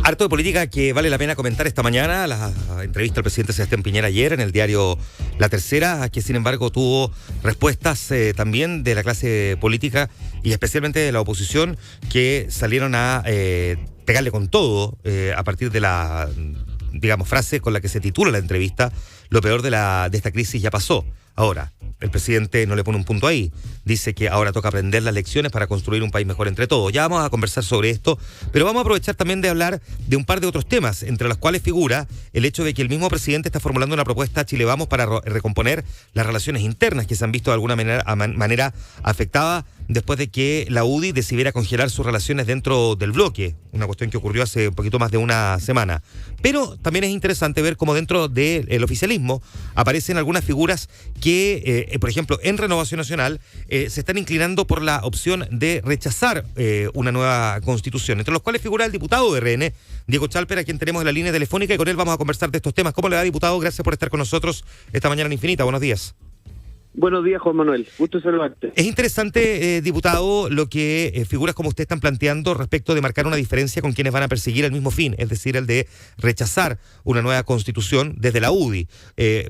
Harto de política que vale la pena comentar esta mañana, la entrevista al presidente Sebastián Piñera ayer en el diario La Tercera, que sin embargo tuvo respuestas también de la clase política y especialmente de la oposición, que salieron a pegarle con todo a partir de la, digamos, frase con la que se titula la entrevista: lo peor de esta crisis ya pasó. Ahora, el presidente no le pone un punto ahí. Dice que ahora toca aprender las lecciones para construir un país mejor entre todos. Ya vamos a conversar sobre esto, pero vamos a aprovechar también de hablar de un par de otros temas, entre los cuales figura el hecho de que el mismo presidente está formulando una propuesta a Chile Vamos para recomponer las relaciones internas que se han visto de alguna manera afectadas después de que la UDI decidiera congelar sus relaciones dentro del bloque, una cuestión que ocurrió hace un poquito más de una semana. Pero también es interesante ver cómo dentro del oficialismo aparecen algunas figuras que, por ejemplo, en Renovación Nacional se están inclinando por la opción de rechazar una nueva constitución, entre los cuales figura el diputado de RN, Diego Chalper, a quien tenemos en la línea telefónica, y con él vamos a conversar de estos temas. ¿Cómo le va, diputado? Gracias por estar con nosotros esta mañana en Infinita. Buenos días. Buenos días, Juan Manuel. Gusto saludarte. Es interesante, diputado, lo que figuras como usted están planteando respecto de marcar una diferencia con quienes van a perseguir el mismo fin, es decir, el de rechazar una nueva constitución desde la UDI.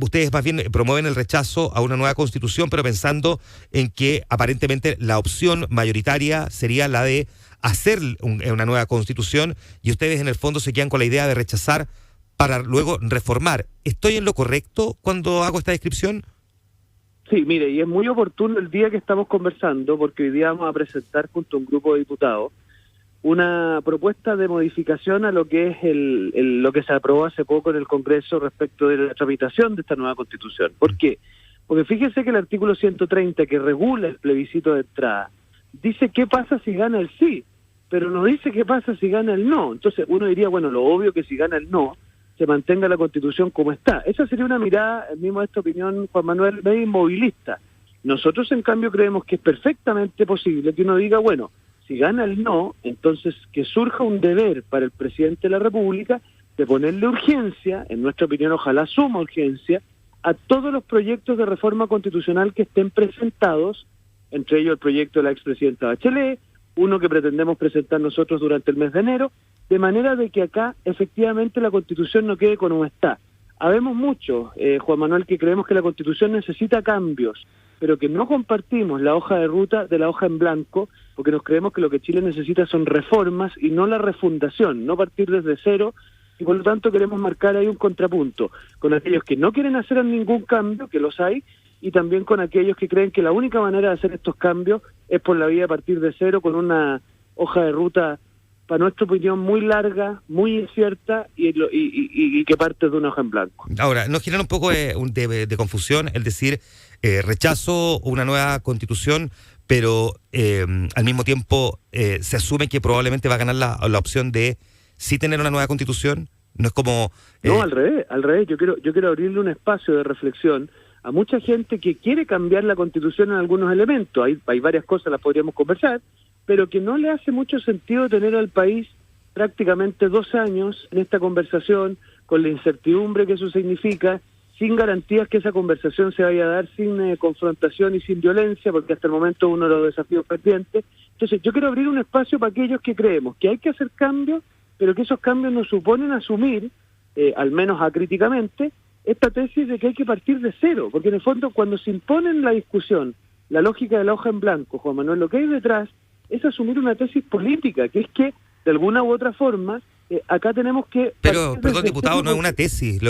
Ustedes más bien promueven el rechazo a una nueva constitución, pero pensando en que aparentemente la opción mayoritaria sería la de hacer una nueva constitución, y ustedes en el fondo se quedan con la idea de rechazar para luego reformar. ¿Estoy en lo correcto cuando hago esta descripción? Sí, mire, y es muy oportuno el día que estamos conversando, porque hoy día vamos a presentar junto a un grupo de diputados una propuesta de modificación a lo que es lo que se aprobó hace poco en el Congreso respecto de la tramitación de esta nueva Constitución. ¿Por qué? Porque fíjese que el artículo 130, que regula el plebiscito de entrada, dice qué pasa si gana el sí, pero no dice qué pasa si gana el no. Entonces uno diría, bueno, lo obvio que si gana el no, se mantenga la Constitución como está. Esa sería una mirada, mismo esta opinión, Juan Manuel, medio inmovilista. Nosotros, en cambio, creemos que es perfectamente posible que uno diga, bueno, si gana el no, entonces que surja un deber para el presidente de la República de ponerle urgencia, en nuestra opinión, ojalá suma urgencia, a todos los proyectos de reforma constitucional que estén presentados, entre ellos el proyecto de la expresidenta Bachelet, uno que pretendemos presentar nosotros durante el mes de enero, de manera de que acá efectivamente la Constitución no quede como está. Habemos muchos, Juan Manuel, que creemos que la Constitución necesita cambios, pero que no compartimos la hoja de ruta de la hoja en blanco, porque nos creemos que lo que Chile necesita son reformas y no la refundación, no partir desde cero, y por lo tanto queremos marcar ahí un contrapunto con aquellos que no quieren hacer ningún cambio, que los hay, y también con aquellos que creen que la única manera de hacer estos cambios es por la vía a partir de cero, con una hoja de ruta, para nuestra opinión, muy larga, muy incierta y que parte de una hoja en blanco. Ahora, nos genera un poco de confusión el decir rechazo una nueva constitución, pero al mismo tiempo se asume que probablemente va a ganar la opción de sí tener una nueva constitución. No es como... No, al revés. Yo quiero abrirle un espacio de reflexión a mucha gente que quiere cambiar la Constitución en algunos elementos. Hay varias cosas, las podríamos conversar, pero que no le hace mucho sentido tener al país prácticamente 2 años en esta conversación, con la incertidumbre que eso significa, sin garantías que esa conversación se vaya a dar sin confrontación y sin violencia, porque hasta el momento es uno de los desafíos pendientes. Entonces, yo quiero abrir un espacio para aquellos que creemos que hay que hacer cambios, pero que esos cambios nos suponen asumir, al menos acríticamente, esta tesis de que hay que partir de cero, porque en el fondo cuando se impone en la discusión la lógica de la hoja en blanco, Juan Manuel, lo que hay detrás es asumir una tesis política, que es que de alguna u otra forma acá tenemos que... Pero, perdón, diputado, no es una tesis.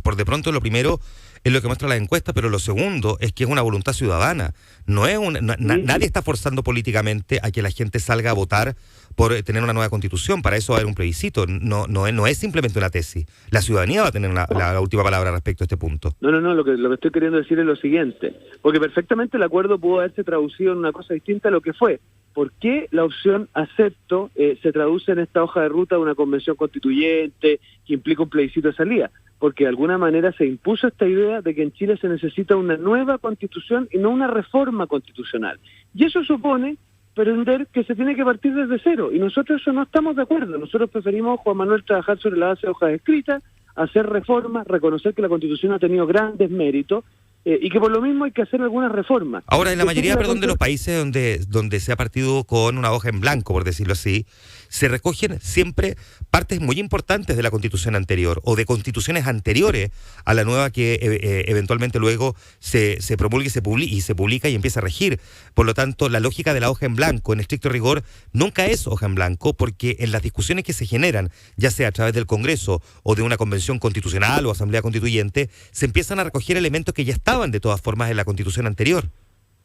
Por de pronto lo primero es lo que muestra la encuesta, pero lo segundo es que es una voluntad ciudadana. No es nadie está forzando políticamente a que la gente salga a votar por tener una nueva constitución. Para eso va a haber un plebiscito. No es simplemente una tesis. La ciudadanía va a tener la última palabra respecto a este punto. No, lo que estoy queriendo decir es lo siguiente, porque perfectamente el acuerdo pudo haberse traducido en una cosa distinta a lo que fue. ¿Por qué la opción acepto se traduce en esta hoja de ruta de una convención constituyente que implica un plebiscito de salida? Porque de alguna manera se impuso esta idea de que en Chile se necesita una nueva constitución y no una reforma constitucional. Y eso supone pretender que se tiene que partir desde cero, y nosotros eso no estamos de acuerdo. Nosotros preferimos, Juan Manuel, trabajar sobre la base de hojas escritas, hacer reformas, reconocer que la Constitución ha tenido grandes méritos, y que por lo mismo hay que hacer algunas reformas. Ahora, en la mayoría, de los países donde se ha partido con una hoja en blanco, por decirlo así, se recogen siempre partes muy importantes de la Constitución anterior o de constituciones anteriores a la nueva que eventualmente luego se promulgue y se publica y empieza a regir. Por lo tanto, la lógica de la hoja en blanco, en estricto rigor, nunca es hoja en blanco, porque en las discusiones que se generan, ya sea a través del Congreso o de una convención constitucional o asamblea constituyente, se empiezan a recoger elementos que ya estaban de todas formas en la Constitución anterior.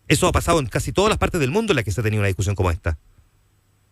Eso ha pasado en casi todas las partes del mundo en las que se ha tenido una discusión como esta.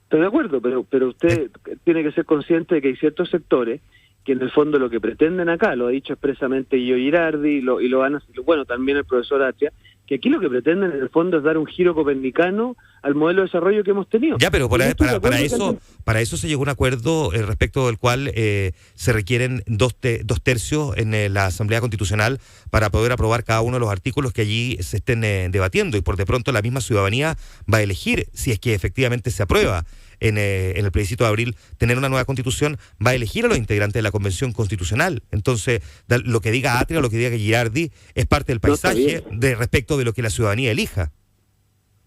Estoy de acuerdo, pero usted tiene que ser consciente de que hay ciertos sectores que en el fondo lo que pretenden acá, lo ha dicho expresamente Guido Girardi, y lo van a hacer, bueno, también el profesor Atria, que aquí lo que pretenden en el fondo es dar un giro copernicano al modelo de desarrollo que hemos tenido. Ya, pero para eso se llegó a un acuerdo respecto del cual se requieren dos tercios en la Asamblea Constitucional para poder aprobar cada uno de los artículos que allí se estén debatiendo, y por de pronto la misma ciudadanía va a elegir si es que efectivamente se aprueba en el plebiscito de abril tener una nueva constitución, va a elegir a los integrantes de la Convención Constitucional. Entonces, lo que diga Atria o lo que diga Girardi es parte del paisaje respecto de lo que la ciudadanía elija.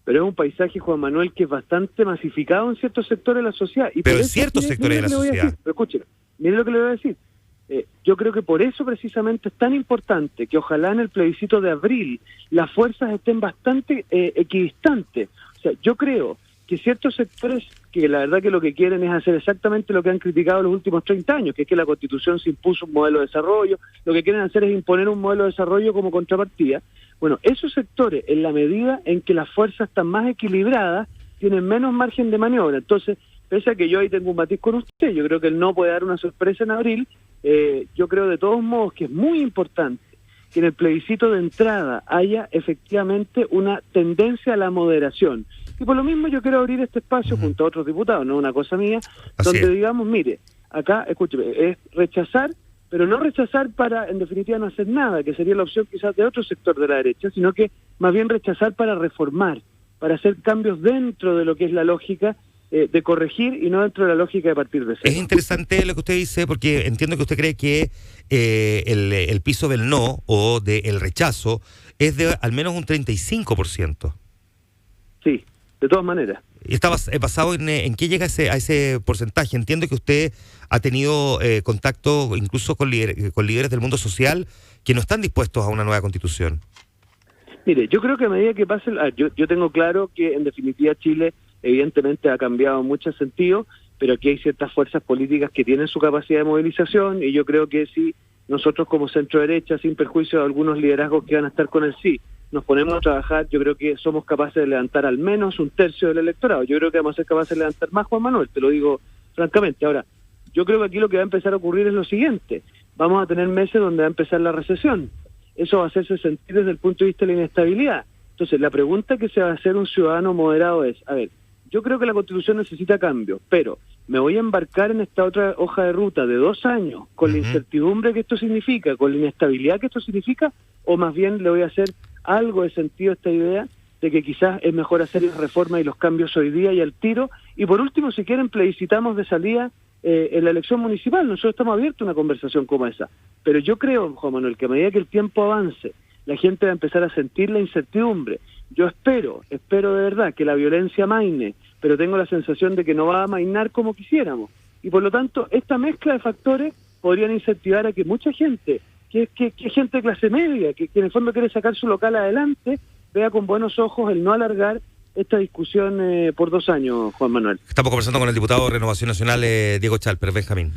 Pero es un paisaje, Juan Manuel, que es bastante masificado en ciertos sectores de la sociedad. Y pero en ciertos sectores de la sociedad. Pero escúcheme, mire lo que le voy a decir. Yo creo que por eso precisamente es tan importante que ojalá en el plebiscito de abril las fuerzas estén bastante equidistantes. O sea, yo creo que ciertos sectores que la verdad que lo que quieren es hacer exactamente lo que han criticado los últimos 30 años, que es que la Constitución se impuso un modelo de desarrollo, lo que quieren hacer es imponer un modelo de desarrollo como contrapartida. Bueno, esos sectores, en la medida en que las fuerzas están más equilibradas, tienen menos margen de maniobra. Entonces, pese a que yo ahí tengo un matiz con usted, yo creo que él no puede dar una sorpresa en abril, yo creo de todos modos que es muy importante que en el plebiscito de entrada haya efectivamente una tendencia a la moderación. Y por lo mismo yo quiero abrir este espacio junto a otros diputados, no una cosa mía, donde digamos, mire, acá, escúcheme, es rechazar, pero no rechazar para, en definitiva, no hacer nada, que sería la opción quizás de otro sector de la derecha, sino que más bien rechazar para reformar, para hacer cambios dentro de lo que es la lógica de corregir y no dentro de la lógica de partir de cero. Es interesante lo que usted dice, porque entiendo que usted cree que el piso del no o del rechazo es de al menos un 35%. Sí, de todas maneras. ¿Y está basado en qué llega a ese porcentaje? Entiendo que usted ha tenido contacto incluso con líderes del mundo social que no están dispuestos a una nueva constitución. Mire, yo creo que a medida que pase... Yo tengo claro que en definitiva Chile evidentemente ha cambiado en muchos sentidos, pero aquí hay ciertas fuerzas políticas que tienen su capacidad de movilización, y yo creo que si nosotros como centro derecha, sin perjuicio de algunos liderazgos que van a estar con el sí, nos ponemos a trabajar, yo creo que somos capaces de levantar al menos un tercio del electorado. Yo creo que vamos a ser capaces de levantar más, Juan Manuel, te lo digo francamente. Ahora, yo creo que aquí lo que va a empezar a ocurrir es lo siguiente: vamos a tener meses donde va a empezar la recesión. Eso va a hacerse sentir desde el punto de vista de la inestabilidad. Entonces, la pregunta que se va a hacer un ciudadano moderado es, a ver, yo creo que la Constitución necesita cambio, pero me voy a embarcar en esta otra hoja de ruta de 2 años, con la incertidumbre que esto significa, con la inestabilidad que esto significa, o más bien le voy a hacer algo de sentido a esta idea de que quizás es mejor hacer las reformas y los cambios hoy día y al tiro. Y por último, si quieren, plebiscitamos de salida en la elección municipal. Nosotros estamos abiertos a una conversación como esa. Pero yo creo, Juan Manuel, que a medida que el tiempo avance, la gente va a empezar a sentir la incertidumbre. Yo espero de verdad que la violencia amaine, pero tengo la sensación de que no va a amainar como quisiéramos. Y por lo tanto, esta mezcla de factores podrían incentivar a que mucha gente, que gente de clase media, que en el fondo quiere sacar su local adelante, vea con buenos ojos el no alargar esta discusión por 2 años, Juan Manuel. Estamos conversando con el diputado de Renovación Nacional, Diego Chalper. Benjamín.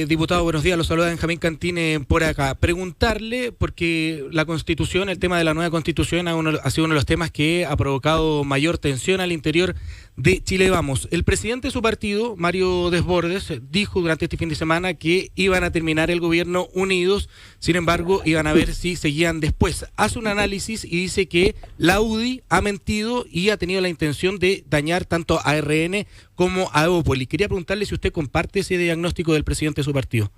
Diputado, buenos días, los saluda Benjamín Cantín por acá. Preguntarle, porque la Constitución, el tema de la nueva Constitución ha sido uno de los temas que ha provocado mayor tensión al interior de Chile Vamos. El presidente de su partido, Mario Desbordes, dijo durante este fin de semana que iban a terminar el gobierno unidos, sin embargo, iban a ver si seguían después. Hace un análisis y dice que la UDI ha mentido y ha tenido la intención de dañar tanto a RN como a Evópoli. Quería preguntarle si usted comparte ese diagnóstico del presidente de su partido.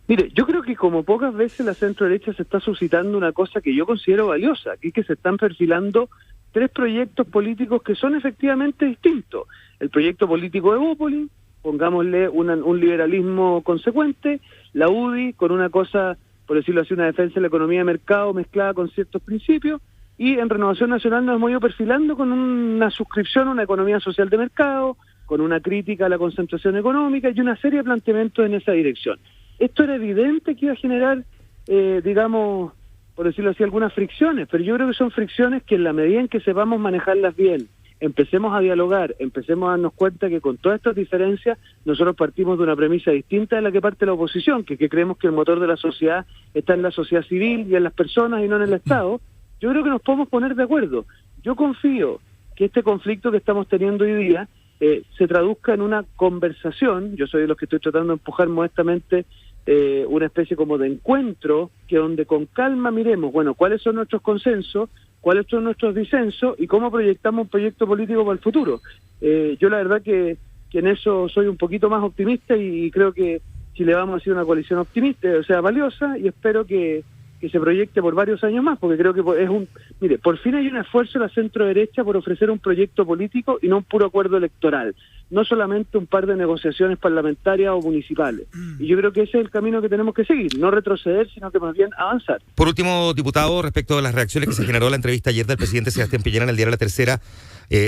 Mire, yo creo que como pocas veces la centro derecha se está suscitando una cosa que yo considero valiosa, que es que se están perfilando 3 proyectos políticos que son efectivamente distintos. El proyecto político de Evópoli, pongámosle un liberalismo consecuente, la UDI con una cosa por decirlo así, una defensa de la economía de mercado mezclada con ciertos principios, y en Renovación Nacional nos hemos ido perfilando con una suscripción a una economía social de mercado, con una crítica a la concentración económica y una serie de planteamientos en esa dirección. Esto era evidente que iba a generar, digamos, por decirlo así, algunas fricciones, pero yo creo que son fricciones que en la medida en que sepamos manejarlas bien, empecemos a dialogar, empecemos a darnos cuenta que con todas estas diferencias nosotros partimos de una premisa distinta de la que parte la oposición, que creemos que el motor de la sociedad está en la sociedad civil y en las personas y no en el Estado. Yo creo que nos podemos poner de acuerdo. Yo confío que este conflicto que estamos teniendo hoy día se traduzca en una conversación. Yo soy de los que estoy tratando de empujar modestamente una especie como de encuentro, que donde con calma miremos, bueno, cuáles son nuestros consensos, cuáles son nuestros disensos y cómo proyectamos un proyecto político para el futuro. Yo la verdad que en eso soy un poquito más optimista y creo que Chile Vamos a ser una coalición optimista, o sea, valiosa, y espero que se proyecte por varios años más, porque creo que es mire, por fin hay un esfuerzo de la centro-derecha por ofrecer un proyecto político y no un puro acuerdo electoral, no solamente un par de negociaciones parlamentarias o municipales. Y yo creo que ese es el camino que tenemos que seguir, no retroceder, sino que más bien avanzar. Por último, diputado, respecto a las reacciones que se generó la entrevista ayer del presidente Sebastián Piñera en el diario La Tercera,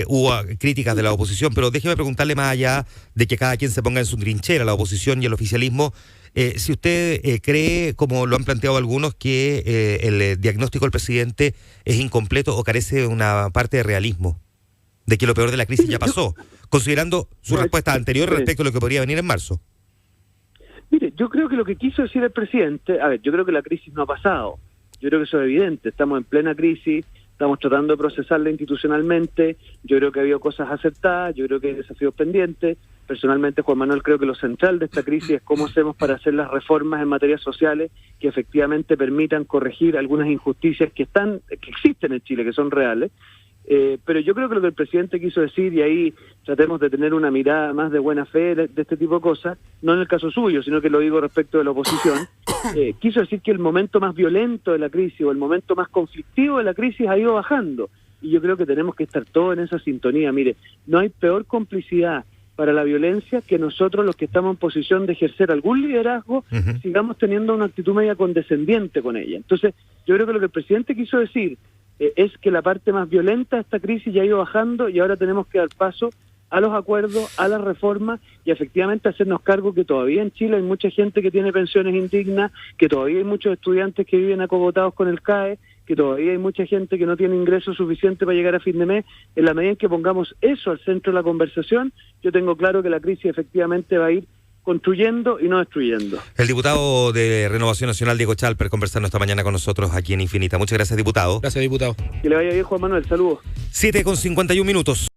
hubo críticas de la oposición, pero déjeme preguntarle, más allá de que cada quien se ponga en su trinchera, la oposición y el oficialismo, si usted cree, como lo han planteado algunos, que el diagnóstico del presidente es incompleto o carece de una parte de realismo, de que lo peor de la crisis ya pasó, considerando su respuesta anterior respecto a lo que podría venir en marzo. Mire, yo creo que lo que quiso decir el presidente, yo creo que la crisis no ha pasado, yo creo que eso es evidente, estamos en plena crisis, estamos tratando de procesarla institucionalmente, yo creo que ha habido cosas aceptadas, yo creo que hay desafíos pendientes. Personalmente, Juan Manuel, creo que lo central de esta crisis es cómo hacemos para hacer las reformas en materias sociales que efectivamente permitan corregir algunas injusticias que existen en Chile, que son reales. Pero yo creo que lo que el presidente quiso decir, y ahí tratemos de tener una mirada más de buena fe de este tipo de cosas, no en el caso suyo, sino que lo digo respecto de la oposición, quiso decir que el momento más violento de la crisis o el momento más conflictivo de la crisis ha ido bajando. Y yo creo que tenemos que estar todos en esa sintonía. Mire, no hay peor complicidad para la violencia que nosotros, los que estamos en posición de ejercer algún liderazgo, sigamos teniendo una actitud media condescendiente con ella. Entonces, yo creo que lo que el presidente quiso decir es que la parte más violenta de esta crisis ya ha ido bajando y ahora tenemos que dar paso a los acuerdos, a las reformas y efectivamente hacernos cargo que todavía en Chile hay mucha gente que tiene pensiones indignas, que todavía hay muchos estudiantes que viven acogotados con el CAE, que todavía hay mucha gente que no tiene ingresos suficientes para llegar a fin de mes. En la medida en que pongamos eso al centro de la conversación, yo tengo claro que la crisis efectivamente va a ir construyendo y no destruyendo. El diputado de Renovación Nacional, Diego Chalper, conversando esta mañana con nosotros aquí en Infinita. Muchas gracias, diputado. Gracias, diputado. Que le vaya bien, Juan Manuel. Saludos. 7:51 minutos.